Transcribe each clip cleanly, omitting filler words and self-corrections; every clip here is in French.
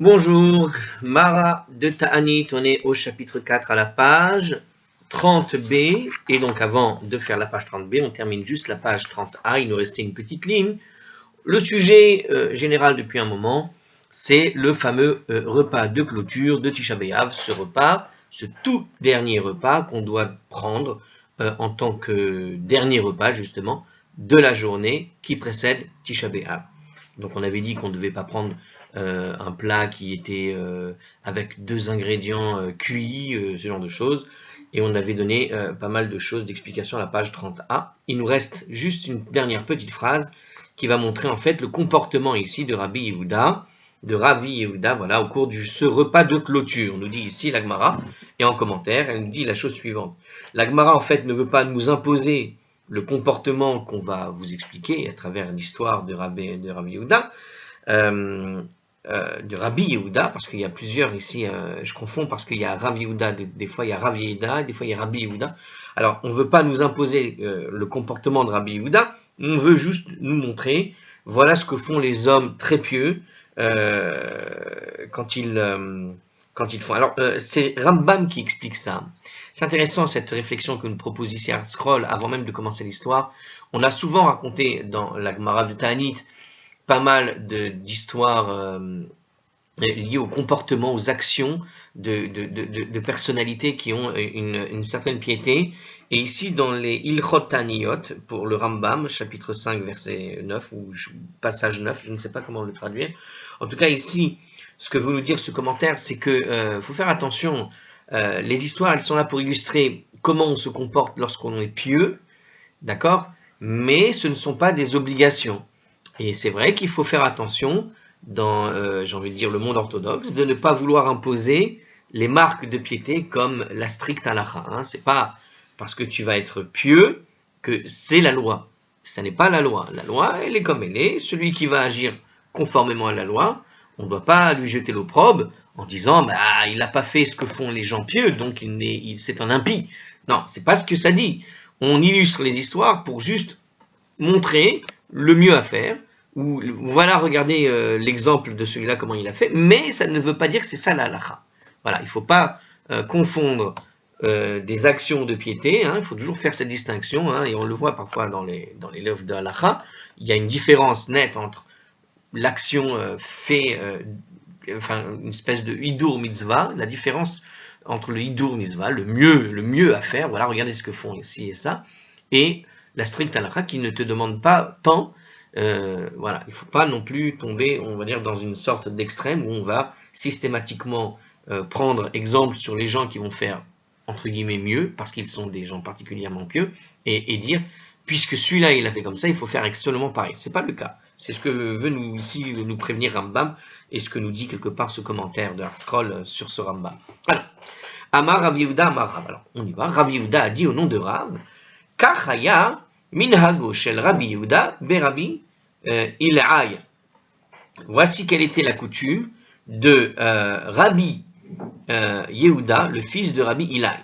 Bonjour, Mara de Ta'anit, on est au chapitre 4 à la page 30b, et donc avant de faire la page 30b, on termine juste la page 30a, il nous restait une petite ligne. Le sujet général depuis un moment, c'est le fameux repas de clôture de Tisha B'Av, ce repas, ce tout dernier repas qu'on doit prendre en tant que dernier repas justement de la journée qui précède Tisha B'Av. Donc on avait dit qu'on ne devait pas prendre un plat qui était avec 2 ingrédients cuits, ce genre de choses. Et on avait donné pas mal de choses, d'explications à la page 30a. Il nous reste juste une dernière petite phrase qui va montrer en fait le comportement ici de Rabbi Yehuda, voilà, au cours de ce repas de clôture. On nous dit ici la Gemara, et en commentaire, elle nous dit la chose suivante. La Gemara en fait ne veut pas nous imposer le comportement qu'on va vous expliquer à travers l'histoire de Rabbi Yehuda, de Rabbi Yehuda, parce qu'il y a plusieurs ici, je confonds parce qu'il y a Rabbi Yehuda, des fois il y a Rabbi Yehuda, des fois il y a Rabbi Yehuda. Alors on ne veut pas nous imposer le comportement de Rabbi Yehuda, on veut juste nous montrer, voilà ce que font les hommes très pieux quand ils font. Alors c'est Rambam qui explique ça. C'est intéressant cette réflexion que nous propose ici ArtScroll avant même de commencer l'histoire. On a souvent raconté dans la Gemara de Ta'anit pas mal d'histoires liées au comportement, aux actions de personnalités qui ont une certaine piété. Et ici, dans les Ilchot Taniyot, pour le Rambam, chapitre 5, verset 9, ou passage 9, je ne sais pas comment le traduire. En tout cas, ici, ce que veut nous dire ce commentaire, c'est que faut faire attention. Les histoires, elles sont là pour illustrer comment on se comporte lorsqu'on est pieux, d'accord? Mais ce ne sont pas des obligations. Et c'est vrai qu'il faut faire attention dans, j'ai envie de dire, le monde orthodoxe, de ne pas vouloir imposer les marques de piété comme la stricte halakha. Hein. C'est pas parce que tu vas être pieux que c'est la loi. Ça n'est pas la loi. La loi, elle est comme elle est. Celui qui va agir conformément à la loi, on ne doit pas lui jeter l'opprobre en disant bah, il n'a pas fait ce que font les gens pieux, donc c'est un impie. Non, c'est pas ce que ça dit. On illustre les histoires pour juste montrer le mieux à faire, ou voilà, regardez l'exemple de celui-là, comment il a fait, mais ça ne veut pas dire que c'est ça la halakha. Voilà, il ne faut pas confondre des actions de piété, hein, il faut toujours faire cette distinction, hein, et on le voit parfois dans les livres de halakha, il y a une différence nette entre l'action enfin une espèce de hidur mitzvah, la différence entre le hidur mitzvah, le mieux à faire, voilà, regardez ce que font ici et ça, et la stricte halakha qui ne te demande pas tant, voilà, il ne faut pas non plus tomber, on va dire, dans une sorte d'extrême où on va systématiquement prendre exemple sur les gens qui vont faire, entre guillemets, mieux, parce qu'ils sont des gens particulièrement pieux, et dire, puisque celui-là il a fait comme ça, il faut faire exactement pareil. C'est pas le cas. C'est ce que veut nous prévenir Rambam, et ce que nous dit quelque part ce commentaire de ArtScroll sur ce Rambam. Alors, Amar Rabbi Yehuda, Amar Rav. Alors, on y va. Rabbi Yehuda a dit au nom de Rav, Kachaya minhago shel Rabbi Yehuda berabi Il'aya. Voici quelle était la coutume de Rabbi Yehuda, le fils de Rabbi Ilai.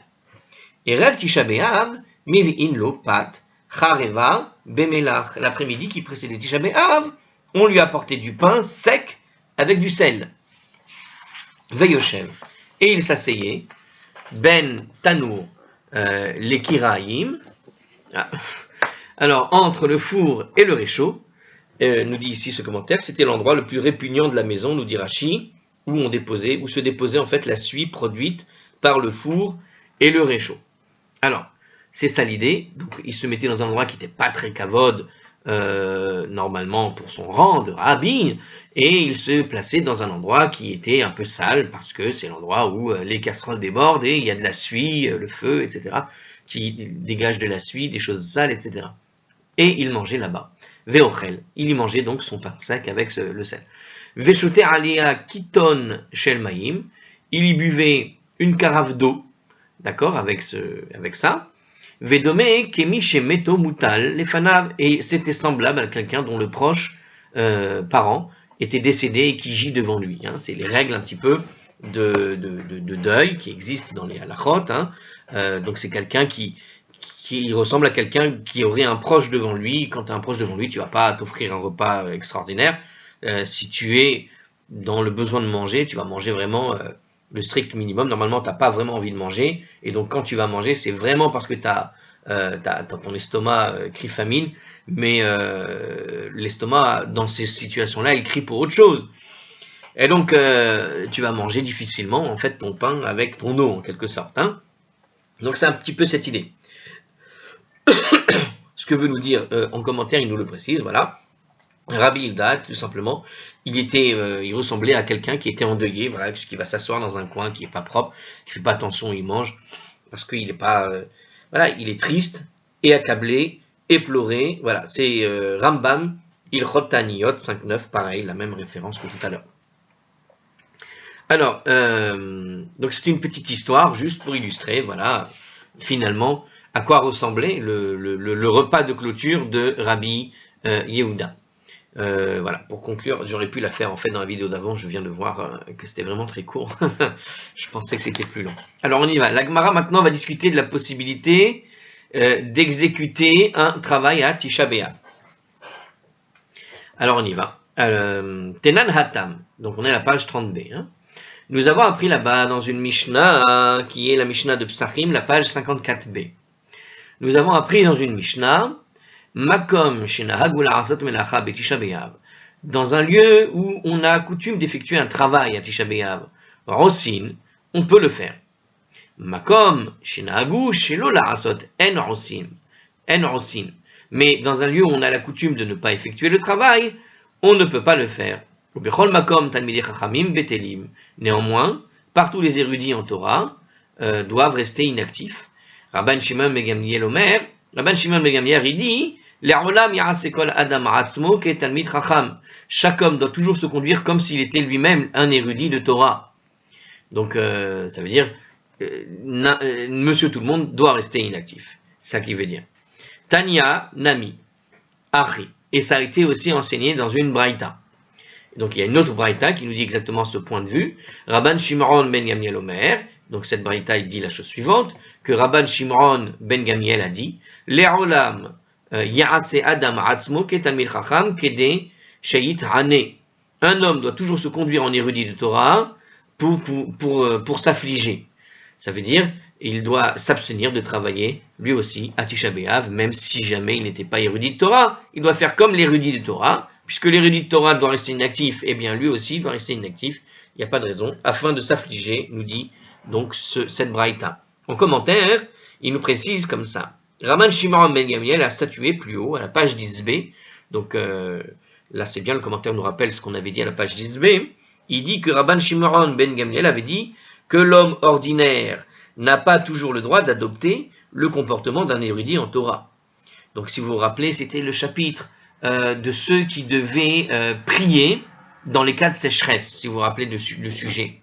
Et Rev Tisha B'Av mivi'in lo pat chareva bemelach. L'après-midi qui précédait Tisha B'Av, on lui apportait du pain sec avec du sel. Veyoshev. Et il s'asseyait ben tanour les kiraïm. Alors, entre le four et le réchaud, nous dit ici ce commentaire, c'était l'endroit le plus répugnant de la maison, nous dit Rashi, où se déposait en fait la suie produite par le four et le réchaud. Alors, c'est ça l'idée. Donc, il se mettait dans un endroit qui n'était pas très kavod, normalement pour son rang de rabbi, et il se plaçait dans un endroit qui était un peu sale, parce que c'est l'endroit où les casseroles débordent et il y a de la suie, le feu, etc., qui dégage de la suie, des choses sales, etc. Et il mangeait là-bas. Veochel, il y mangeait donc son pain sec avec le sel. Veshoter alia kiton shel maïm, il y buvait une carafe d'eau, d'accord, avec ça. Vedome kemi shemeto mutal lefanav, et c'était semblable à quelqu'un dont le proche parent était décédé et qui gît devant lui. Hein. C'est les règles un petit peu de deuil qui existent dans les halachot. Hein. Donc c'est quelqu'un qui ressemble à quelqu'un qui aurait un proche devant lui. Quand tu as un proche devant lui, tu ne vas pas t'offrir un repas extraordinaire. Si tu es dans le besoin de manger, tu vas manger vraiment le strict minimum. Normalement, tu n'as pas vraiment envie de manger. Et donc, quand tu vas manger, c'est vraiment parce que ton estomac crie famine. Mais l'estomac, dans ces situations-là, il crie pour autre chose. Et donc, tu vas manger difficilement, en fait, ton pain avec ton eau, en quelque sorte. Hein. Donc, c'est un petit peu cette idée. Ce que veut nous dire en commentaire, il nous le précise, voilà. Rabbi Yehuda, tout simplement, il ressemblait à quelqu'un qui était endeuillé, voilà, qui va s'asseoir dans un coin qui est pas propre, qui fait pas attention, il mange, parce qu'il est pas, voilà, il est triste et accablé, éploré, voilà, c'est Rambam, Ilchot Taniyot 5.9, pareil, la même référence que tout à l'heure. Alors, donc c'est une petite histoire, juste pour illustrer, voilà, finalement, à quoi ressemblait le repas de clôture de Rabbi Yehuda. Voilà, pour conclure, j'aurais pu la faire en fait dans la vidéo d'avant, je viens de voir que c'était vraiment très court. Je pensais que c'était plus long. Alors on y va. La Gemara maintenant va discuter de la possibilité d'exécuter un travail à Tisha B'Av. Alors on y va. Tenan Hatam, donc on est à la page 30b. Hein. Nous avons appris là-bas dans une Mishnah qui est la Mishnah de Psachim, la page 54b. Nous avons appris dans une Mishnah Makom shenahagul asot melacha betisha b'av. Dans un lieu où on a coutume d'effectuer un travail à Tisha B'Av, Rosin, on peut le faire. Makom shenahagu shelo la'asot en rosin. Mais dans un lieu où on a la coutume de ne pas effectuer le travail, on ne peut pas le faire. Bechol makom talmidei chachamim betelim. Néanmoins, partout les érudits en Torah doivent rester inactifs. Rabban Shimon ben Gamliel Omer, Rabban Shimon ben Gamliel il dit chaque homme doit toujours se conduire comme s'il était lui-même un érudit de Torah. Donc, ça veut dire, monsieur tout le monde doit rester inactif. C'est ça qu'il veut dire. Tanya, Nami, Achi. Et ça a été aussi enseigné dans une braïta. Donc, il y a une autre braïta qui nous dit exactement ce point de vue. Rabban Shimon ben Gamliel Omer. Donc, cette braïta, il dit la chose suivante, que Rabban Shimon ben Gamliel a dit, Le'olam, Adam Atzmo Ketalmid Chacham Kede Sheit Hane. Un homme doit toujours se conduire en érudit de Torah pour s'affliger. Ça veut dire il doit s'abstenir de travailler lui aussi à Tisha B'Av, même si jamais il n'était pas érudit de Torah. Il doit faire comme l'érudit de Torah, puisque l'érudit de Torah doit rester inactif, et bien lui aussi doit rester inactif. Il n'y a pas de raison, afin de s'affliger, nous dit donc cette braïta. En commentaire, il nous précise comme ça. Rabban Shimon ben Gamliel a statué plus haut, à la page 10b, donc là c'est bien, le commentaire nous rappelle ce qu'on avait dit à la page 10b, il dit que Rabban Shimon ben Gamliel avait dit que l'homme ordinaire n'a pas toujours le droit d'adopter le comportement d'un érudit en Torah. Donc si vous vous rappelez, c'était le chapitre de ceux qui devaient prier dans les cas de sécheresse, si vous vous rappelez le sujet.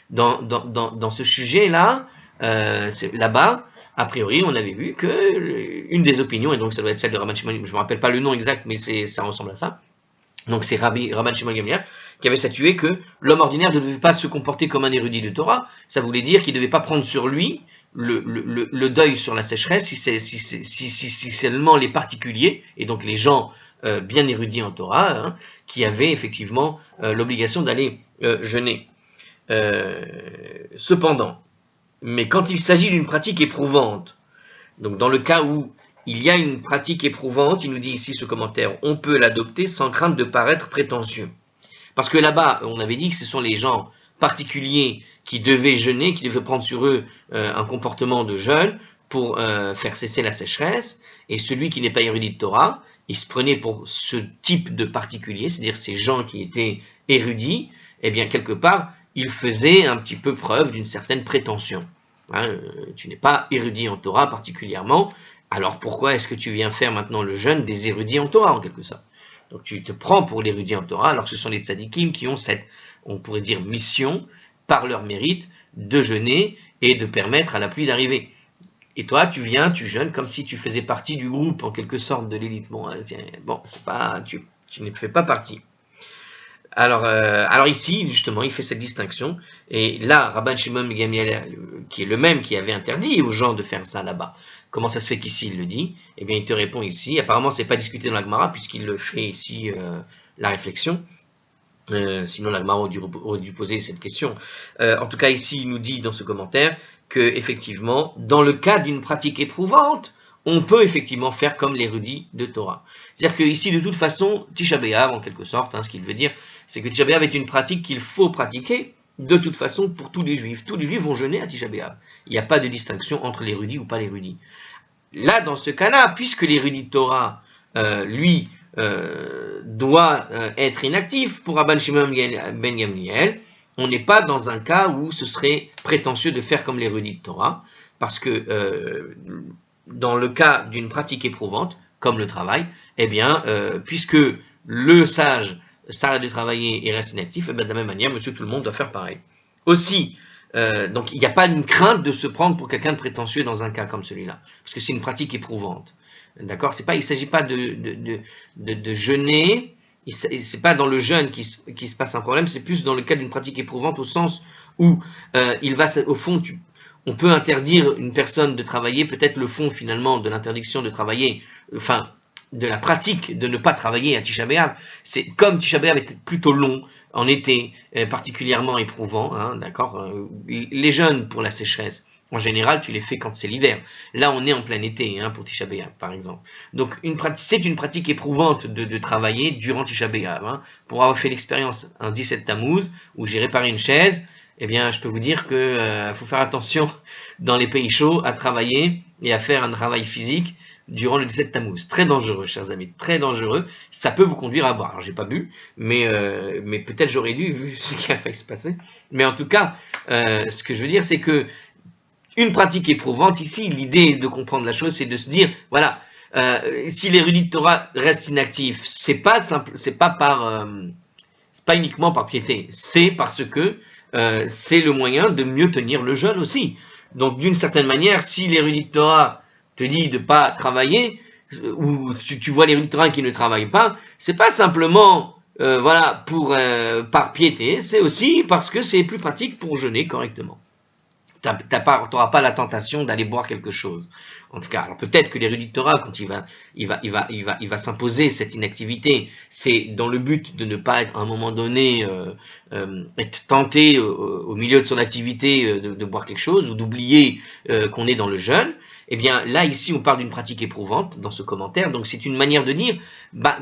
Dans ce sujet-là, là-bas, a priori, on avait vu que une des opinions, et donc ça doit être celle de Rabban Shimon, je ne me rappelle pas le nom exact, mais ça ressemble à ça. Donc c'est Rabban Shimon Gamliel qui avait statué que l'homme ordinaire ne devait pas se comporter comme un érudit de Torah. Ça voulait dire qu'il ne devait pas prendre sur lui le deuil sur la sécheresse si seulement les particuliers, et donc les gens bien érudits en Torah, hein, qui avaient effectivement l'obligation d'aller jeûner. Cependant, mais quand il s'agit d'une pratique éprouvante, donc dans le cas où il y a une pratique éprouvante, il nous dit ici ce commentaire, on peut l'adopter sans crainte de paraître prétentieux. Parce que là-bas, on avait dit que ce sont les gens particuliers qui devaient jeûner, qui devaient prendre sur eux un comportement de jeûne pour faire cesser la sécheresse, et celui qui n'est pas érudit de Torah, il se prenait pour ce type de particulier, c'est-à-dire ces gens qui étaient érudits, eh bien quelque part, il faisait un petit peu preuve d'une certaine prétention. Hein, tu n'es pas érudit en Torah particulièrement, alors pourquoi est-ce que tu viens faire maintenant le jeûne des érudits en Torah en quelque sorte? Donc tu te prends pour l'érudit en Torah, alors que ce sont les tzadikim qui ont cette, on pourrait dire, mission, par leur mérite, de jeûner et de permettre à la pluie d'arriver. Et toi, tu viens, tu jeûnes comme si tu faisais partie du groupe, en quelque sorte, de l'élite. Bon, c'est pas, tu ne fais pas partie. Alors ici, justement, il fait cette distinction. Et là, Rabban Shimon ben Gamliel, qui est le même qui avait interdit aux gens de faire ça là-bas, comment ça se fait qu'ici il le dit? Eh bien, il te répond ici. Apparemment, c'est pas discuté dans la Gemara, puisqu'il le fait ici, la réflexion. Sinon la Gemara aurait dû poser cette question. En tout cas, ici, il nous dit dans ce commentaire que, effectivement, dans le cas d'une pratique éprouvante, on peut effectivement faire comme l'érudit de Torah. C'est-à-dire qu'ici, de toute façon, Tisha B'Av, en quelque sorte, ce qu'il veut dire, c'est que Tisha B'Av est une pratique qu'il faut pratiquer de toute façon pour tous les Juifs. Tous les Juifs vont jeûner à Tisha B'Av. Il n'y a pas de distinction entre l'érudit ou pas l'érudit. Là, dans ce cas-là, puisque l'érudit de Torah, lui, doit être inactif pour Rabban Shimon ben Gamliel, on n'est pas dans un cas où ce serait prétentieux de faire comme l'érudit de Torah, parce que dans le cas d'une pratique éprouvante, comme le travail, eh bien, puisque le sage s'arrête de travailler et reste inactif, eh bien, de la même manière, monsieur tout le monde doit faire pareil. Aussi, donc il n'y a pas une crainte de se prendre pour quelqu'un de prétentieux dans un cas comme celui-là, parce que c'est une pratique éprouvante. D'accord, il ne s'agit pas de jeûner, c'est pas dans le jeûne qui se passe un problème, c'est plus dans le cas d'une pratique éprouvante au sens où au fond, on peut interdire une personne de travailler, peut-être le fond finalement de l'interdiction de travailler, enfin de la pratique de ne pas travailler à Tisha B'Av, c'est comme Tisha B'Av est plutôt long en été, particulièrement éprouvant, d'accord, les jeûnes pour la sécheresse. En général, tu les fais quand c'est l'hiver. Là, on est en plein été, pour Tisha B'Av, par exemple. Donc, c'est une pratique éprouvante de travailler durant Tisha B'Av. Pour avoir fait l'expérience un 17 Tammuz, où j'ai réparé une chaise, eh bien, je peux vous dire qu'il faut faire attention dans les pays chauds à travailler et à faire un travail physique durant le 17 Tammuz. Très dangereux, chers amis, très dangereux. Ça peut vous conduire à boire. Alors, j'ai pas bu, mais peut-être j'aurais dû, vu ce qui a failli se passer. Mais en tout cas, ce que je veux dire, c'est que une pratique éprouvante, ici, l'idée de comprendre la chose, c'est de se dire, voilà, si l'érudit de Torah reste inactif, c'est pas uniquement par piété, c'est parce que c'est le moyen de mieux tenir le jeûne aussi. Donc, d'une certaine manière, si l'érudit de Torah te dit de pas travailler, ou si tu vois l'érudit de Torah qui ne travaille pas, c'est pas simplement voilà par piété, c'est aussi parce que c'est plus pratique pour jeûner correctement. Tu n'auras pas la tentation d'aller boire quelque chose. En tout cas, alors peut-être que l'érudit de Torah, quand il va s'imposer cette inactivité, c'est dans le but de ne pas être à un moment donné être tenté au milieu de son activité de boire quelque chose ou d'oublier qu'on est dans le jeûne. Eh bien, là, ici, on parle d'une pratique éprouvante dans ce commentaire. Donc, c'est une manière de dire,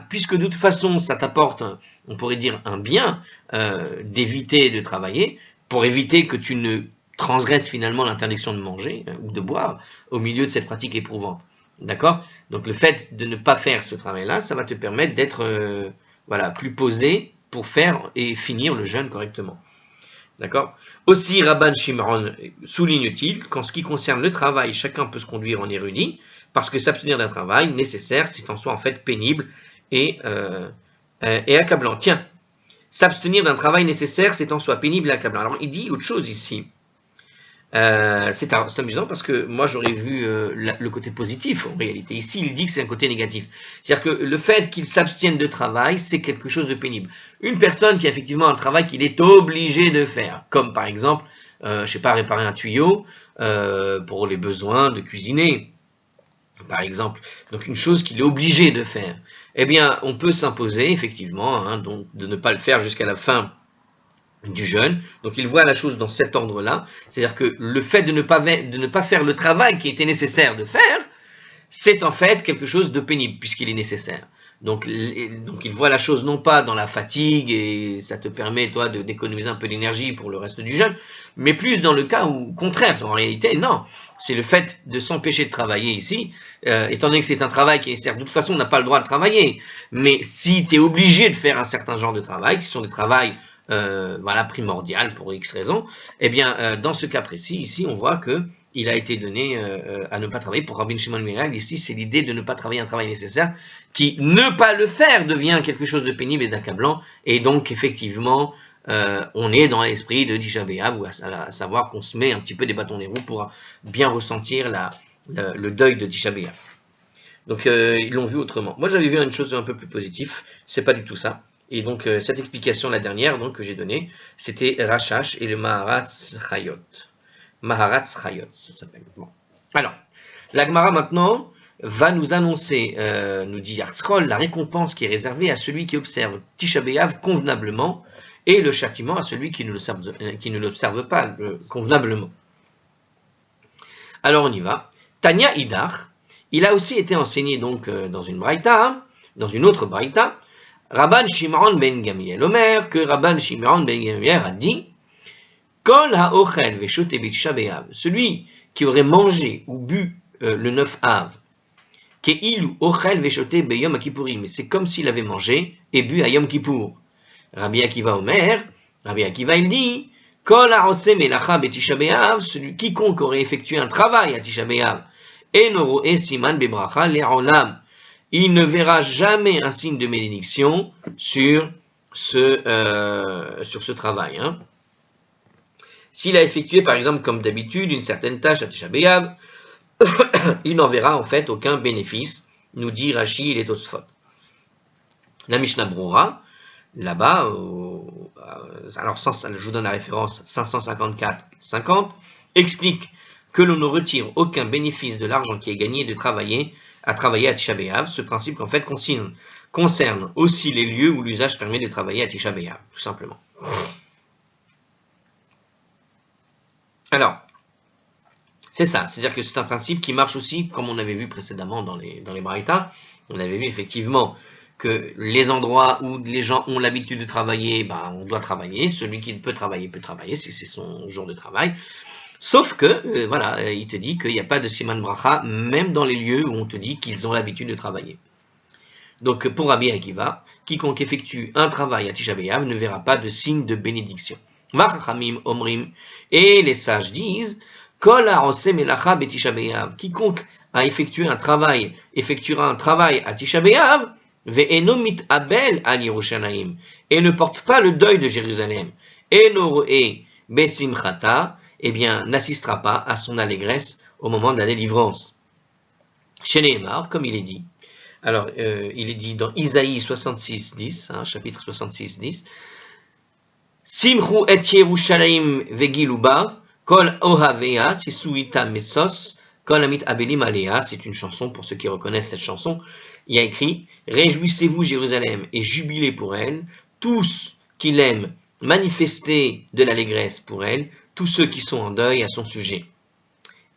puisque de toute façon, ça t'apporte, on pourrait dire, un bien d'éviter de travailler, pour éviter que tu ne transgresse finalement l'interdiction de manger ou de boire au milieu de cette pratique éprouvante. D'accord? Donc le fait de ne pas faire ce travail-là, ça va te permettre d'être plus posé pour faire et finir le jeûne correctement. D'accord? Aussi, Rabban Shimon souligne-t-il qu'en ce qui concerne le travail, chacun peut se conduire en érudit, parce que s'abstenir d'un travail nécessaire, c'est en soi en fait pénible et accablant. Tiens, s'abstenir d'un travail nécessaire, c'est en soi pénible et accablant. Alors il dit autre chose ici. C'est amusant parce que moi j'aurais vu le côté positif en réalité. Ici il dit que c'est un côté négatif. C'est-à-dire que le fait qu'il s'abstienne de travail, c'est quelque chose de pénible. Une personne qui a effectivement un travail qu'il est obligé de faire, comme par exemple, je sais pas, réparer un tuyau pour les besoins de cuisiner, par exemple. Donc une chose qu'il est obligé de faire. Eh bien, on peut s'imposer effectivement donc de ne pas le faire jusqu'à la fin du jeûne. Donc il voit la chose dans cet ordre-là, c'est-à-dire que le fait de ne pas faire le travail qui était nécessaire de faire, c'est en fait quelque chose de pénible puisqu'il est nécessaire. Donc il voit la chose non pas dans la fatigue et ça te permet toi d'économiser un peu d'énergie pour le reste du jeûne, mais plus dans le cas où, contraire, en réalité, non, c'est le fait de s'empêcher de travailler ici, étant donné que c'est un travail qui est nécessaire. De toute façon, on n'a pas le droit de travailler, mais si tu es obligé de faire un certain genre de travail, qui sont des travails primordial pour X raisons, eh bien, dans ce cas précis, ici, on voit que il a été donné à ne pas travailler. Pour Rabban Shimon ben Gamliel, ici, c'est l'idée de ne pas travailler un travail nécessaire, qui, ne pas le faire, devient quelque chose de pénible et d'accablant, et donc, effectivement, on est dans l'esprit de Tisha B'Av, à savoir qu'on se met un petit peu des bâtons dans les roues pour bien ressentir le deuil de Tisha B'Av. Donc, ils l'ont vu autrement. Moi, j'avais vu une chose un peu plus positive, c'est pas du tout ça. Et donc, cette explication, la dernière que j'ai donnée, c'était Rashash et le Maharatz Chayot. Maharatz Chayot, ça s'appelle. Bon. Alors, la Gemara maintenant va nous annoncer, nous dit Hartzroll, la récompense qui est réservée à celui qui observe Tisha B'Av convenablement et le châtiment à celui qui ne l'observe pas convenablement. Alors on y va. Tanya Idach, il a aussi été enseigné donc dans une braïta, hein, dans une autre braïta, Rabban Shimon ben Gamliel Omer, que Rabban Shimon ben Gamliel a dit, Kol ha'ochel ve'shote b'tisha b'av, celui qui aurait mangé ou bu le 9 Av, Ke'ilu ochel ve'shote be'yom kippourim, c'est comme s'il avait mangé et bu à Yom Kippour. Rabbi Akiva Omer, Rabbi Akiva il dit, Kol ha'oseh melacha b'tisha b'av, celui quiconque aurait effectué un travail à Tisha b'av, eno ro'eh siman bebracha le'olam, il ne verra jamais un signe de bénédiction sur ce travail. Hein. S'il a effectué, par exemple, comme d'habitude, une certaine tâche à Tisha B'Av, il n'en verra en fait aucun bénéfice, nous dit Rashi et les Tosfot. La Mishnah Brura, là-bas, alors je vous donne la référence 554-50, explique que l'on ne retire aucun bénéfice de l'argent qui est gagné de travailler à Tisha B'Av. Ce principe en fait concerne aussi les lieux où l'usage permet de travailler à Tisha B'Av, tout simplement. Alors, c'est ça, c'est-à-dire que c'est un principe qui marche aussi, comme on avait vu précédemment dans les Braïtas. On avait vu effectivement que les endroits où les gens ont l'habitude de travailler, on doit travailler. Celui qui peut travailler si c'est son jour de travail. Sauf que, voilà, il te dit qu'il n'y a pas de siman bracha, même dans les lieux où on te dit qu'ils ont l'habitude de travailler. Donc, pour Rabbi Akiva, quiconque effectue un travail à Tisha B'Av ne verra pas de signe de bénédiction. Vachachamim omrim, et les sages disent, Kol ha'oseh melacha b'Tisha B'Av, quiconque a effectuera un travail à Tisha B'Av, ve'eno mit'abel al Yerushalayim, et ne porte pas le deuil de Jérusalem, eno ro'eh besimchata, eh bien, n'assistera pas à son allégresse au moment de la délivrance. Chez Nehemar, comme il est dit. Alors, il est dit dans Isaïe 66:10, chapitre 66:10, Simchu et Yerushalayim vegiluba, kol ohavea, sisuita mesos, kol amit abelim alea. C'est une chanson pour ceux qui reconnaissent cette chanson. Il y a écrit, réjouissez-vous Jérusalem et jubilez pour elle, tous qui l'aiment, manifestez de l'allégresse pour elle, tous ceux qui sont en deuil à son sujet.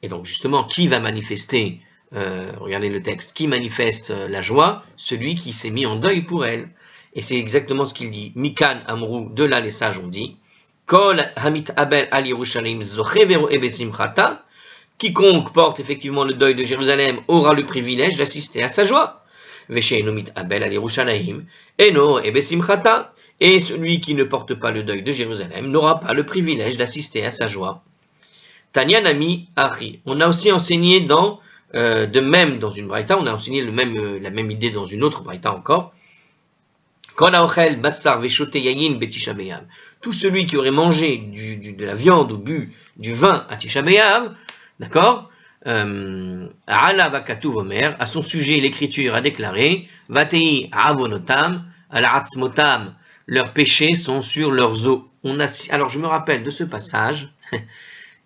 Et donc justement, qui va manifester, regardez le texte, qui manifeste la joie? Celui qui s'est mis en deuil pour elle. Et c'est exactement ce qu'il dit. Mikan Amrou, de là les sages ont dit, Kol Hamit Abel al Yerushalayim Zoche Vero Ebesimchata, quiconque porte effectivement le deuil de Jérusalem aura le privilège d'assister à sa joie. Vesheinu mit Abel al Yerushalayim Eno Ebesimchata, et celui qui ne porte pas le deuil de Jérusalem n'aura pas le privilège d'assister à sa joie. Tanya Nami Ari. On a aussi enseigné de même dans une braïta, on a enseigné la même idée dans une autre braïta encore. Tout celui qui aurait mangé de la viande ou bu du vin à Tisha B'Av, d'accord, à son sujet, l'Écriture a déclaré, Vatei avonotam, al-atzmotam, leurs péchés sont sur leurs os. Alors je me rappelle de ce passage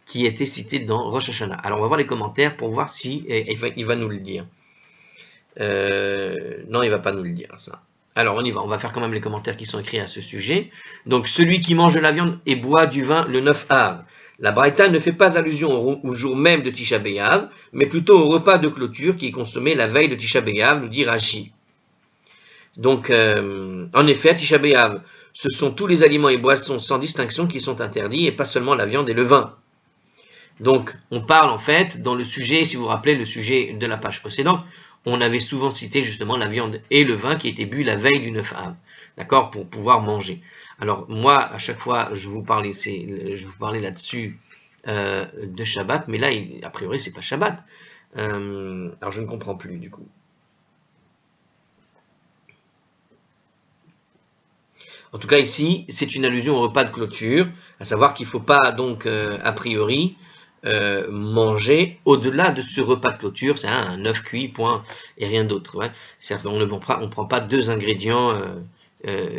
qui était cité dans Rosh Hashanah. Alors on va voir les commentaires pour voir si il va nous le dire. Non, il va pas nous le dire, ça. Alors on y va, on va faire quand même les commentaires qui sont écrits à ce sujet. Donc celui qui mange de la viande et boit du vin le 9 Av. La Braïta ne fait pas allusion au jour même de Tisha B'Av, mais plutôt au repas de clôture qui est consommé la veille de Tisha B'Av, nous dit Rashi. Donc en effet, à Tisha B'Av, ce sont tous les aliments et boissons sans distinction qui sont interdits et pas seulement la viande et le vin. Donc on parle en fait dans le sujet, si vous vous rappelez le sujet de la page précédente, on avait souvent cité justement la viande et le vin qui étaient bu la veille du 9 Av, d'accord, pour pouvoir manger. Alors moi, à chaque fois, je vous parlais là-dessus de Shabbat, mais là, a priori, c'est pas Shabbat. Alors je ne comprends plus du coup. En tout cas, ici, c'est une allusion au repas de clôture, à savoir qu'il ne faut pas donc, a priori, manger au-delà de ce repas de clôture, c'est un œuf cuit, point, et rien d'autre. Ouais. C'est-à-dire qu'on ne prend pas deux ingrédients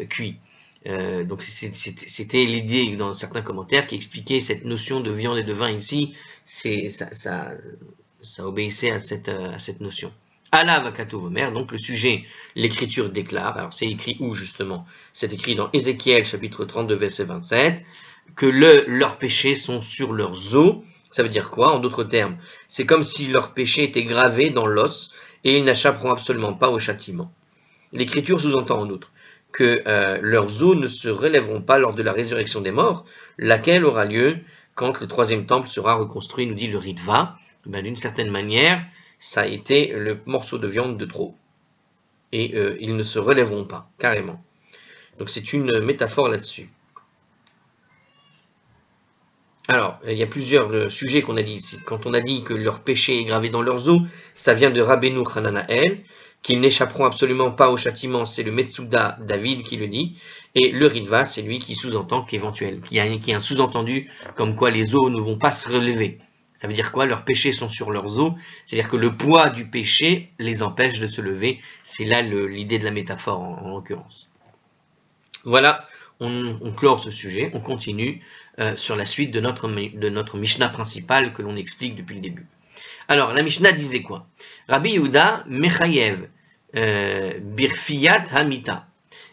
cuits. Donc c'était l'idée dans certains commentaires qui expliquait cette notion de viande et de vin ici, ça obéissait à cette notion. Alav Akatovomer, donc le sujet, l'écriture déclare, alors c'est écrit où justement? C'est écrit dans Ézéchiel chapitre 32 verset 27, que leurs péchés sont sur leurs os. Ça veut dire quoi? En d'autres termes, c'est comme si leurs péchés étaient gravés dans l'os et ils n'échapperont absolument pas au châtiment. L'écriture sous-entend en outre que leurs os ne se relèveront pas lors de la résurrection des morts, laquelle aura lieu quand le troisième temple sera reconstruit, nous dit le Ritva. D'une certaine manière, ça a été le morceau de viande de trop. Et ils ne se relèveront pas, carrément. Donc c'est une métaphore là-dessus. Alors, il y a plusieurs sujets qu'on a dit ici. Quand on a dit que leur péché est gravé dans leurs os, ça vient de Rabbeinu Hananael, qu'ils n'échapperont absolument pas au châtiment, c'est le Metsuda David qui le dit, et le Ritva, c'est lui qui sous-entend qu'éventuel, qui a un sous-entendu comme quoi les os ne vont pas se relever. Ça veut dire quoi? Leurs péchés sont sur leurs os, c'est-à-dire que le poids du péché les empêche de se lever. C'est là l'idée de la métaphore en l'occurrence. Voilà, on clore ce sujet, on continue sur la suite de notre Mishnah principale que l'on explique depuis le début. Alors, la Mishnah disait quoi? Rabbi Yehuda mechayev birfiyat hamita.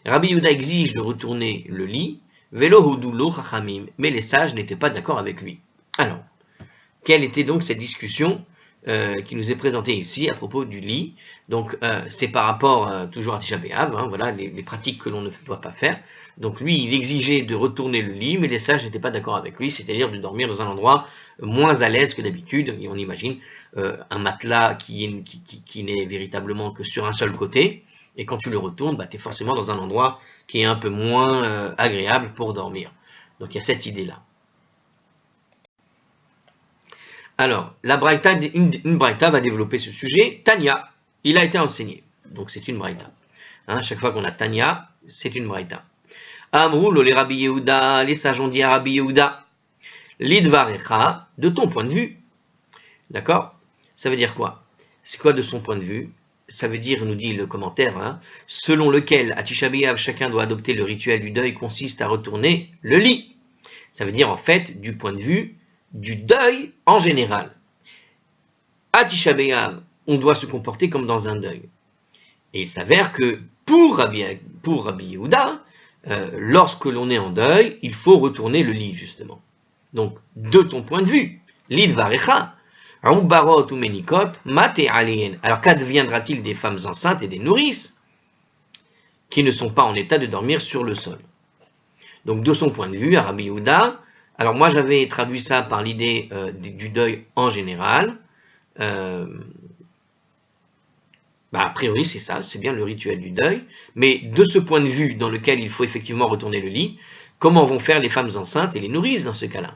Rabbi Yehuda exige de retourner le lit, velo hudulo chachamim, mais les sages n'étaient pas d'accord avec lui. Alors, quelle était donc cette discussion qui nous est présentée ici à propos du lit? Donc, c'est par rapport toujours à Tisha B'Av, voilà les pratiques que l'on ne doit pas faire. Donc, lui, il exigeait de retourner le lit, mais les sages n'étaient pas d'accord avec lui, c'est-à-dire de dormir dans un endroit moins à l'aise que d'habitude. Et on imagine un matelas qui n'est véritablement que sur un seul côté, et quand tu le retournes, tu es forcément dans un endroit qui est un peu moins agréable pour dormir. Donc, il y a cette idée-là. Alors, une braïta va développer ce sujet. Tanya, il a été enseigné. Donc, c'est une braïta. Chaque fois qu'on a Tanya, c'est une braïta. Amrou, les Rabbi Yehuda, les sages ont dit à Rabbi Yehuda, Lidvarecha, de ton point de vue. D'accord? Ça veut dire quoi? C'est quoi de son point de vue? Ça veut dire, nous dit le commentaire, selon lequel à Tisha B'Av, chacun doit adopter le rituel du deuil consiste à retourner le lit. Ça veut dire en fait, du point de vue du deuil en général. À Tisha B'Av, on doit se comporter comme dans un deuil. Et il s'avère que pour Rabbi Yehuda, lorsque l'on est en deuil, il faut retourner le lit, justement. Donc, de ton point de vue, l'idvarecha, Ubarot ou Menikot, Mate Alien. Alors, qu'adviendra-t-il des femmes enceintes et des nourrices qui ne sont pas en état de dormir sur le sol? Donc, de son point de vue, à Rabbi Yehuda, alors moi j'avais traduit ça par l'idée du deuil en général. A priori c'est ça, c'est bien le rituel du deuil. Mais de ce point de vue dans lequel il faut effectivement retourner le lit, comment vont faire les femmes enceintes et les nourrices dans ce cas-là?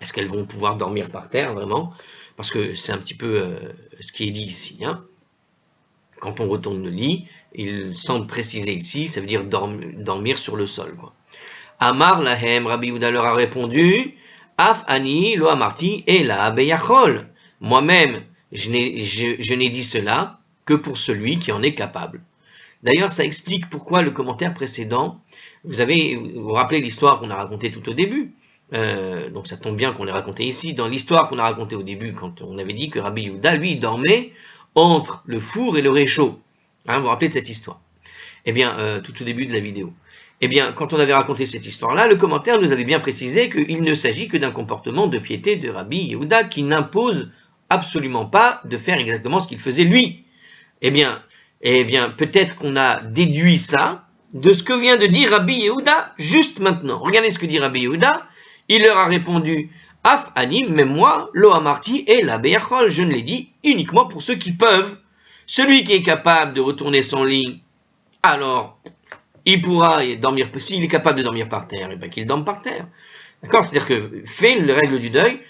Est-ce qu'elles vont pouvoir dormir par terre vraiment? Parce que c'est un petit peu ce qui est dit ici. Quand on retourne le lit, il semble préciser ici, ça veut dire dormir sur le sol, quoi. Amar lahem, Rabbi Yehuda leur a répondu, Af ani lo amarti et la beyachol. Moi-même, je n'ai dit cela que pour celui qui en est capable. D'ailleurs, ça explique pourquoi le commentaire précédent, vous vous rappelez l'histoire qu'on a racontée tout au début, donc ça tombe bien qu'on l'ait racontée ici, dans l'histoire qu'on a racontée au début, quand on avait dit que Rabbi Yehuda, lui, dormait entre le four et le réchaud. Vous vous rappelez de cette histoire? Eh bien, tout au début de la vidéo. Eh bien, quand on avait raconté cette histoire-là, le commentaire nous avait bien précisé qu'il ne s'agit que d'un comportement de piété de Rabbi Yehuda qui n'impose absolument pas de faire exactement ce qu'il faisait lui. Eh bien, peut-être qu'on a déduit ça de ce que vient de dire Rabbi Yehuda juste maintenant. Regardez ce que dit Rabbi Yehuda. Il leur a répondu, Af anim, même moi, lo amarti et la beyachol, je ne l'ai dit uniquement pour ceux qui peuvent. Celui qui est capable de retourner son lit, alors il pourra dormir, s'il est capable de dormir par terre, qu'il dorme par terre. D'accord? C'est-à-dire que fais la règle du deuil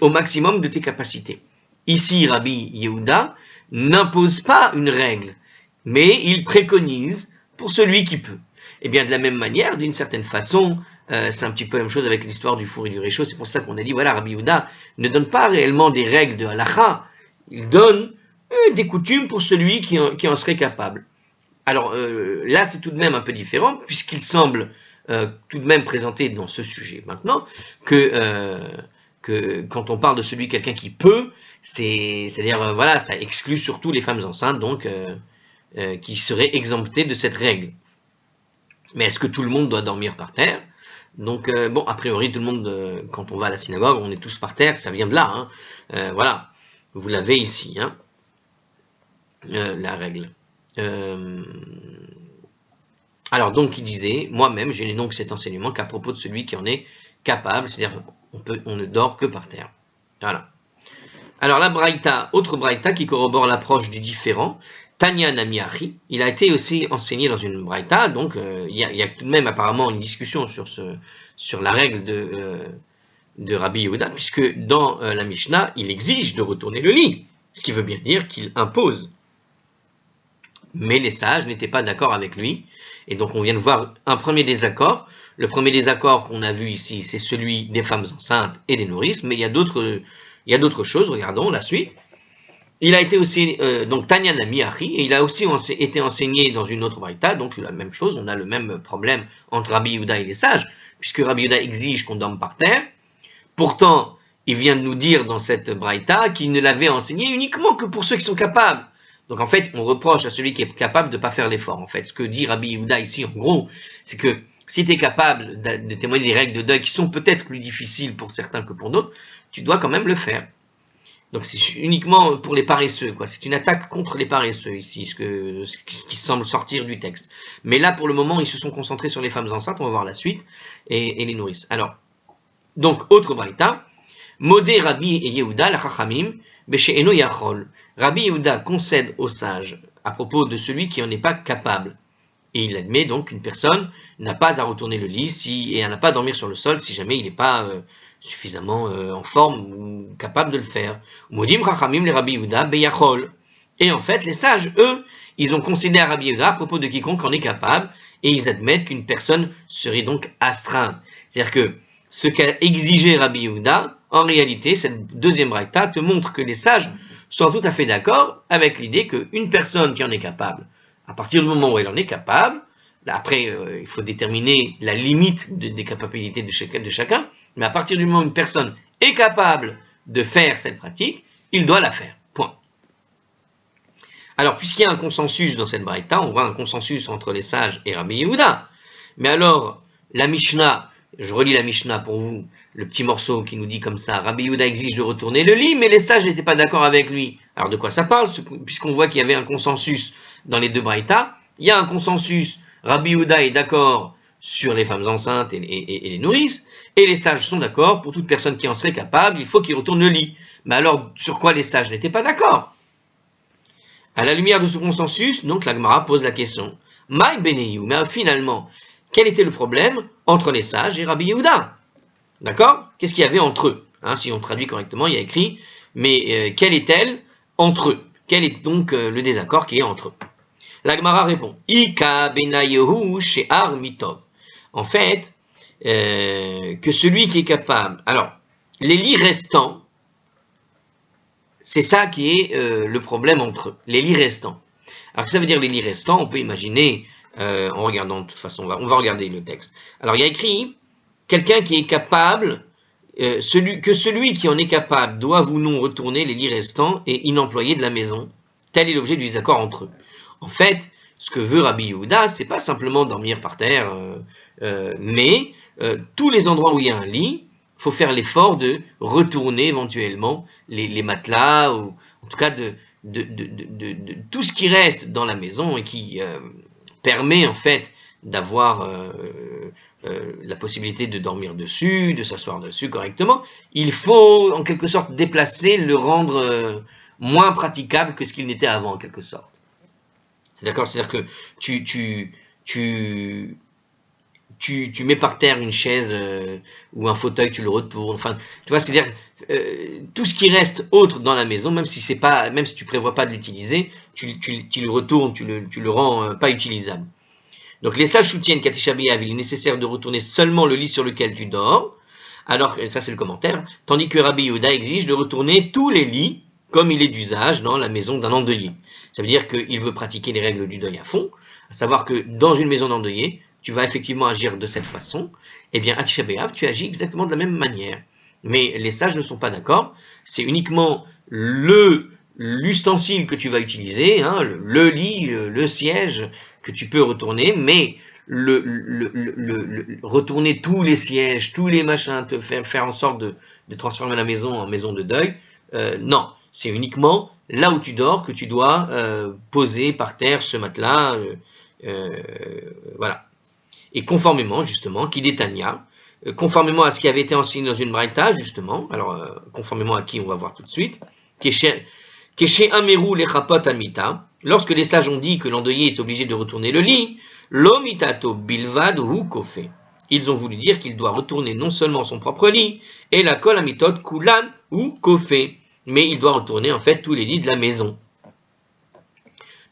au maximum de tes capacités. Ici, Rabbi Yehuda n'impose pas une règle, mais il préconise pour celui qui peut. Et bien, de la même manière, d'une certaine façon, c'est un petit peu la même chose avec l'histoire du four et du réchaud. C'est pour ça qu'on a dit, voilà, Rabbi Yehuda ne donne pas réellement des règles de halakha, il donne des coutumes pour celui qui en serait capable. Alors là, c'est tout de même un peu différent, puisqu'il semble tout de même présenter dans ce sujet maintenant que que quand on parle de quelqu'un qui peut, c'est-à-dire, voilà, ça exclut surtout les femmes enceintes, donc qui seraient exemptées de cette règle. Mais est-ce que tout le monde doit dormir par terre? Donc, bon, a priori, tout le monde, quand on va à la synagogue, on est tous par terre, ça vient de là, hein. Voilà, vous l'avez ici, hein, la règle. Alors, donc, il disait, moi-même, j'ai donc cet enseignement qu'à propos de celui qui en est capable, c'est-à-dire, on ne dort que par terre. Voilà. Alors, la braïta, autre braïta qui corrobore l'approche du différent, Tanya Namiachi, il a été aussi enseigné dans une braïta, donc il y a tout de même apparemment une discussion sur la règle de Rabbi Yehuda, puisque dans la Mishnah, il exige de retourner le lit, ce qui veut bien dire qu'il impose. Mais les sages n'étaient pas d'accord avec lui, et donc on vient de voir un premier désaccord. Le premier désaccord qu'on a vu ici, c'est celui des femmes enceintes et des nourrices, mais il y a d'autres choses, regardons la suite. Il a été aussi, donc Tanya Namiachi, et il a aussi été enseigné dans une autre braïta, donc la même chose, on a le même problème entre Rabbi Yehuda et les sages, puisque Rabbi Yehuda exige qu'on dorme par terre. Pourtant, il vient de nous dire dans cette braïta qu'il ne l'avait enseigné uniquement que pour ceux qui sont capables. Donc en fait, on reproche à celui qui est capable de ne pas faire l'effort. En fait, ce que dit Rabbi Yehuda ici, en gros, c'est que si tu es capable de témoigner des règles de deuil qui sont peut-être plus difficiles pour certains que pour d'autres, tu dois quand même le faire. Donc c'est uniquement pour les paresseux, quoi. C'est une attaque contre les paresseux ici, ce qui semble sortir du texte. Mais là, pour le moment, ils se sont concentrés sur les femmes enceintes, on va voir la suite, et les nourrices. Alors, donc, autre braïta, Modé Rabbi et Yehuda, la Chachamim, Beshe'eno Yachol. Rabbi Yehuda concède aux sages à propos de celui qui n'en est pas capable. Et il admet donc qu'une personne n'a pas à retourner le lit et elle n'a pas à dormir sur le sol si jamais il n'est pas suffisamment en forme ou capable de le faire. Modim Chachamim les Rabbi Yehuda Beyachol. Et en fait, les sages, eux, ils ont concédé à Rabbi Yehuda à propos de quiconque en est capable, et ils admettent qu'une personne serait donc astreinte. C'est-à-dire que ce qu'a exigé Rabbi Yehuda, en réalité, cette deuxième braïta te montre que les sages sont tout à fait d'accord avec l'idée qu'une personne qui en est capable, à partir du moment où elle en est capable, après il faut déterminer la limite des capacités de chacun, mais à partir du moment où une personne est capable de faire cette pratique, il doit la faire. Point. Alors, puisqu'il y a un consensus dans cette braïta, on voit un consensus entre les sages et Rabbi Yehuda. Mais alors, la Mishnah, je relis la Mishnah pour vous, le petit morceau qui nous dit comme ça, Rabbi Yehuda exige de retourner le lit, mais les sages n'étaient pas d'accord avec lui. Alors de quoi ça parle? Puisqu'on voit qu'il y avait un consensus dans les deux braïtas, il y a un consensus, Rabbi Yehuda est d'accord sur les femmes enceintes et les nourrices, et les sages sont d'accord, pour toute personne qui en serait capable, il faut qu'il retourne le lit. Mais alors, sur quoi les sages n'étaient pas d'accord? À la lumière de ce consensus, donc la Gemara pose la question, Maï Beneyu, mais finalement, quel était le problème entre les sages et Rabbi Yehuda? D'accord? Qu'est-ce qu'il y avait entre eux? Si on traduit correctement, il y a écrit, mais quelle est-elle entre eux? Quel est donc le désaccord qui est entre eux? La Gemara répond, Ika benayehu she'ar mitov. En fait, que celui qui est capable. Alors, les lits restants, c'est ça qui est le problème entre eux, les lits restants. Alors, ça veut dire les lits restants, on peut imaginer, en regardant, de toute façon, on va regarder le texte. Alors, il y a écrit, quelqu'un qui est capable, celui qui en est capable doit ou non retourner les lits restants et inemployés de la maison. Tel est l'objet du désaccord entre eux. En fait, ce que veut Rabbi Yehuda, c'est pas simplement dormir par terre, mais tous les endroits où il y a un lit, il faut faire l'effort de retourner éventuellement les matelas, ou en tout cas de tout ce qui reste dans la maison et qui permet en fait d'avoir la possibilité de dormir dessus, de s'asseoir dessus correctement. Il faut en quelque sorte déplacer, le rendre moins praticable que ce qu'il n'était avant en quelque sorte. C'est d'accord, c'est-à-dire que tu mets par terre une chaise ou un fauteuil, tu le retournes. Enfin, tu vois, c'est-à-dire tout ce qui reste autre dans la maison, même si tu prévois pas de l'utiliser, tu le retournes, tu le rends pas utilisable. Donc les sages soutiennent qu'à Tisha B'Av, il est nécessaire de retourner seulement le lit sur lequel tu dors. Alors, ça c'est le commentaire, tandis que Rabbi Yehuda exige de retourner tous les lits comme il est d'usage dans la maison d'un endeuillé. Ça veut dire qu'il veut pratiquer les règles du deuil à fond, à savoir que dans une maison d'endeuillé, tu vas effectivement agir de cette façon. Eh bien, à Tisha B'Av, tu agis exactement de la même manière. Mais les sages ne sont pas d'accord. C'est uniquement l'ustensile que tu vas utiliser, hein, le lit, le siège que tu peux retourner, mais retourner tous les sièges, tous les machins, faire en sorte de transformer la maison en maison de deuil, non. C'est uniquement là où tu dors que tu dois poser par terre ce matelas, voilà. Et conformément, justement, Kidetania, conformément à ce qui avait été enseigné dans une braïta, justement, alors conformément à qui on va voir tout de suite, Keshe Ameru Lechapot Amita, lorsque les sages ont dit que l'endeuillé est obligé de retourner le lit, Lomitato Bilvad Hu Kofe. Ils ont voulu dire qu'il doit retourner non seulement son propre lit, et la Kol Amitot Kulan ou Kofe, mais il doit retourner en fait tous les lits de la maison.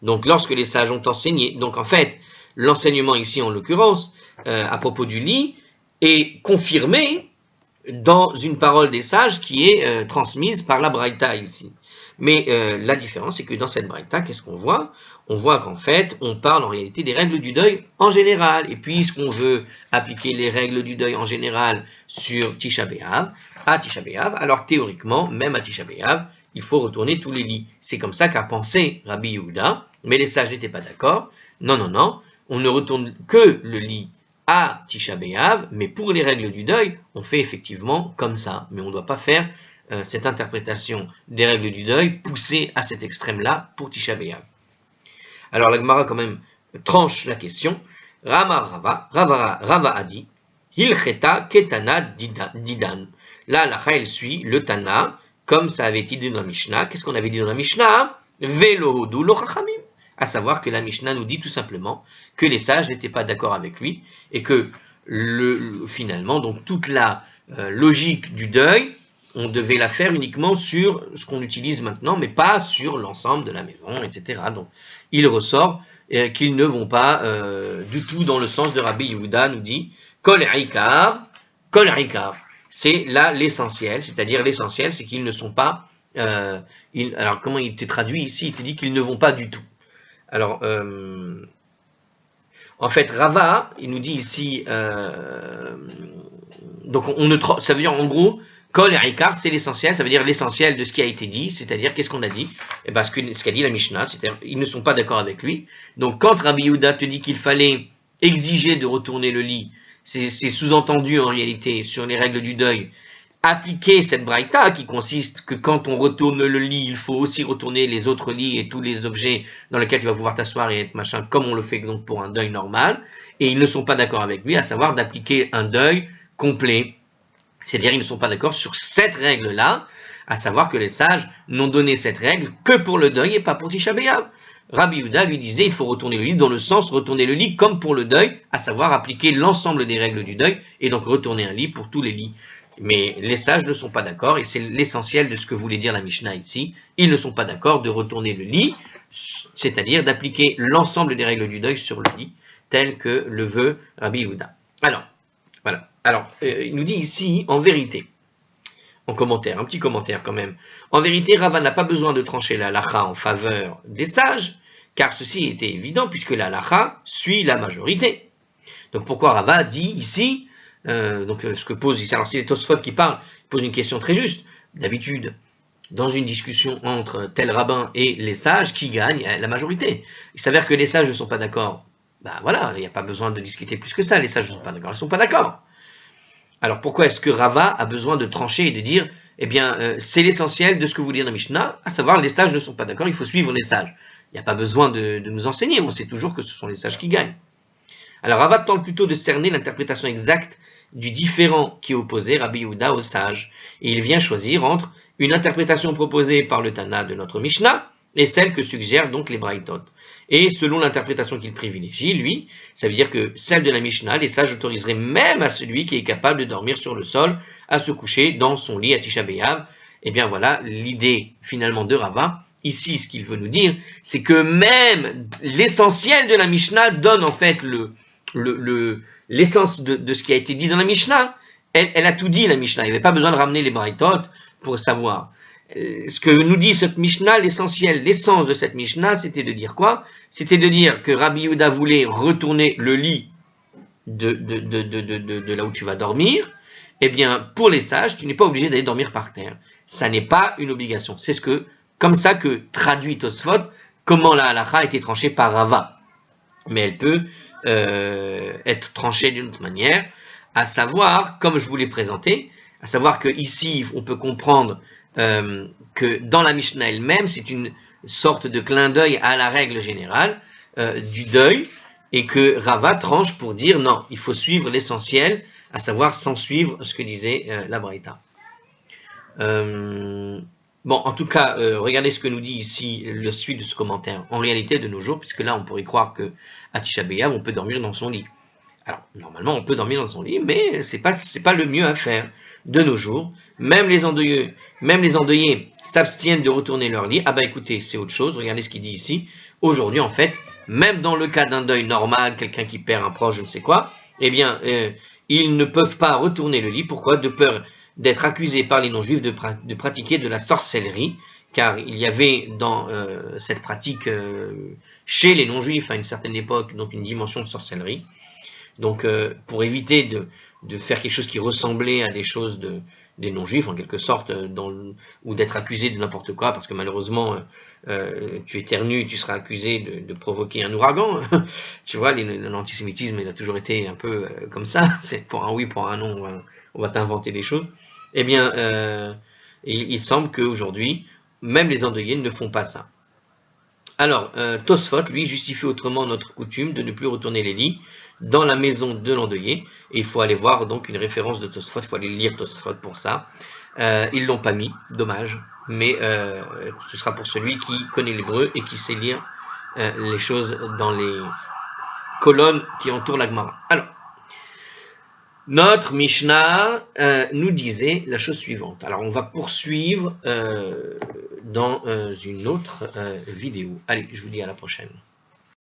Donc lorsque les sages ont enseigné, donc en fait, l'enseignement ici en l'occurrence, à propos du lit, est confirmé dans une parole des sages qui est transmise par la Braïta ici. Mais la différence, c'est que dans cette Braïta, qu'est-ce qu'on voit? On voit qu'en fait, on parle en réalité des règles du deuil en général. Et puisqu'on veut appliquer les règles du deuil en général sur Tisha B'Av, à Tisha B'Av, alors théoriquement, même à Tisha B'Av, il faut retourner tous les lits. C'est comme ça qu'a pensé Rabbi Yehuda, mais les sages n'étaient pas d'accord. Non, non, non, on ne retourne que le lit à Tisha B'Av, mais pour les règles du deuil, on fait effectivement comme ça. Mais on ne doit pas faire cette interprétation des règles du deuil poussée à cet extrême-là pour Tisha B'Av. Alors la Gemara quand même tranche la question. Rava a dit, Hilcheta ketana didan. Là, la elle suit le Tana, comme ça avait été dit dans la Mishnah. Qu'est-ce qu'on avait dit dans la Mishnah? Velo hodu lo chachamim. À savoir que la Mishnah nous dit tout simplement que les sages n'étaient pas d'accord avec lui et que finalement, donc toute la logique du deuil, on devait la faire uniquement sur ce qu'on utilise maintenant, mais pas sur l'ensemble de la maison, etc. Donc, il ressort qu'ils ne vont pas du tout dans le sens de Rabbi Yehuda, nous dit Kol Ikar, c'est là l'essentiel, c'est-à-dire l'essentiel, c'est qu'ils ne sont pas. Alors, comment il était traduit ici? Il te dit qu'ils ne vont pas du tout. Alors, en fait, Rava, il nous dit ici, donc ça veut dire en gros, Kol et Ikar, c'est l'essentiel, ça veut dire l'essentiel de ce qui a été dit, c'est-à-dire qu'est-ce qu'on a dit? Et ben, ce qu'a dit la Mishnah, c'est-à-dire ils ne sont pas d'accord avec lui. Donc, quand Rabbi Yehuda te dit qu'il fallait exiger de retourner le lit, c'est sous-entendu en réalité sur les règles du deuil. Appliquer cette braïta qui consiste que quand on retourne le lit, il faut aussi retourner les autres lits et tous les objets dans lesquels tu vas pouvoir t'asseoir et être machin, comme on le fait donc pour un deuil normal. Et ils ne sont pas d'accord avec lui, à savoir d'appliquer un deuil complet. C'est-à-dire ils ne sont pas d'accord sur cette règle-là, à savoir que les sages n'ont donné cette règle que pour le deuil et pas pour Tisha B'Av. Rabbi Yehuda lui disait il faut retourner le lit dans le sens retourner le lit comme pour le deuil, à savoir appliquer l'ensemble des règles du deuil et donc retourner un lit pour tous les lits. Mais les sages ne sont pas d'accord, et c'est l'essentiel de ce que voulait dire la Mishnah ici. Ils ne sont pas d'accord de retourner le lit, c'est-à-dire d'appliquer l'ensemble des règles du deuil sur le lit, tel que le veut Rabbi Yehuda. Alors, voilà. Alors, il nous dit ici, en vérité, en commentaire, un petit commentaire quand même. En vérité, Rava n'a pas besoin de trancher la halacha en faveur des sages, car ceci était évident, puisque la halacha suit la majorité. Donc pourquoi Rava dit ici, ce que pose ici, alors c'est Tosfot qui parle, il pose une question très juste. D'habitude, dans une discussion entre tel rabbin et les sages, qui gagne? La majorité. Il s'avère que les sages ne sont pas d'accord. Ben voilà, il n'y a pas besoin de discuter plus que ça, les sages ne sont pas d'accord, ils ne sont pas d'accord. Alors pourquoi est-ce que Rava a besoin de trancher et de dire, eh bien, c'est l'essentiel de ce que vous dit dans Mishnah, à savoir les sages ne sont pas d'accord, il faut suivre les sages. Il n'y a pas besoin de nous enseigner, on sait toujours que ce sont les sages qui gagnent. Alors Rava tente plutôt de cerner l'interprétation exacte du différent qui opposait Rabbi Yehuda aux sages, et il vient choisir entre une interprétation proposée par le Tana de notre Mishnah et celle que suggèrent donc les Braïtot. Et selon l'interprétation qu'il privilégie, lui, ça veut dire que celle de la Mishnah, les sages autoriseraient même à celui qui est capable de dormir sur le sol à se coucher dans son lit à Tisha B'Av. Et bien voilà l'idée finalement de Rava. Ici, ce qu'il veut nous dire, c'est que même l'essentiel de la Mishnah donne en fait l'essence de ce qui a été dit dans la Mishnah. Elle a tout dit, la Mishnah. Il n'y avait pas besoin de ramener les Braïtot pour savoir. Ce que nous dit cette Mishnah, l'essentiel, l'essence de cette Mishnah, c'était de dire quoi? C'était de dire que Rabbi Yehuda voulait retourner le lit de là où tu vas dormir, eh bien, pour les sages, tu n'es pas obligé d'aller dormir par terre. Ça n'est pas une obligation. C'est comme ça que traduit Tosfot, comment la halakha a été tranchée par Rava. Mais elle peut être tranchée d'une autre manière, à savoir, comme je vous l'ai présenté, à savoir qu'ici, on peut comprendre que dans la Mishnah elle-même, c'est une sorte de clin d'œil à la règle générale du deuil, et que Rava tranche pour dire non, il faut suivre l'essentiel, à savoir sans suivre ce que disait la Braïta. Bon, en tout cas, regardez ce que nous dit ici le suite de ce commentaire. En réalité, de nos jours, puisque là, on pourrait croire que à Tisha B'Av, on peut dormir dans son lit. Alors, normalement, on peut dormir dans son lit, mais c'est pas le mieux à faire. De nos jours, même les endeuillés s'abstiennent de retourner leur lit. Ah bah écoutez, c'est autre chose. Regardez ce qu'il dit ici. Aujourd'hui, en fait, même dans le cas d'un deuil normal, quelqu'un qui perd un proche, je ne sais quoi, eh bien, ils ne peuvent pas retourner le lit. Pourquoi? De peur d'être accusés par les non-juifs de pratiquer de la sorcellerie, car il y avait dans cette pratique chez les non-juifs à une certaine époque, donc une dimension de sorcellerie. Donc, pour éviter de faire quelque chose qui ressemblait à des choses des non-juifs, en quelque sorte, ou d'être accusé de n'importe quoi, parce que malheureusement, tu éternues, tu seras accusé de provoquer un ouragan. Tu vois, l'antisémitisme, il a toujours été un peu comme ça. C'est pour un oui, pour un non, on va t'inventer des choses. Eh bien, il semble qu'aujourd'hui, même les endeuillés ne font pas ça. Alors, Tosfot, lui, justifie autrement notre coutume de ne plus retourner les lits dans la maison de l'endeuillé. Et il faut aller voir donc une référence de Tosfot, il faut aller lire Tosfot pour ça. Ils l'ont pas mis, dommage, mais ce sera pour celui qui connaît l'hébreu et qui sait lire les choses dans les colonnes qui entourent la Gemara. Alors, notre Mishnah nous disait la chose suivante. Alors, on va poursuivre dans une autre vidéo. Allez, je vous dis à la prochaine.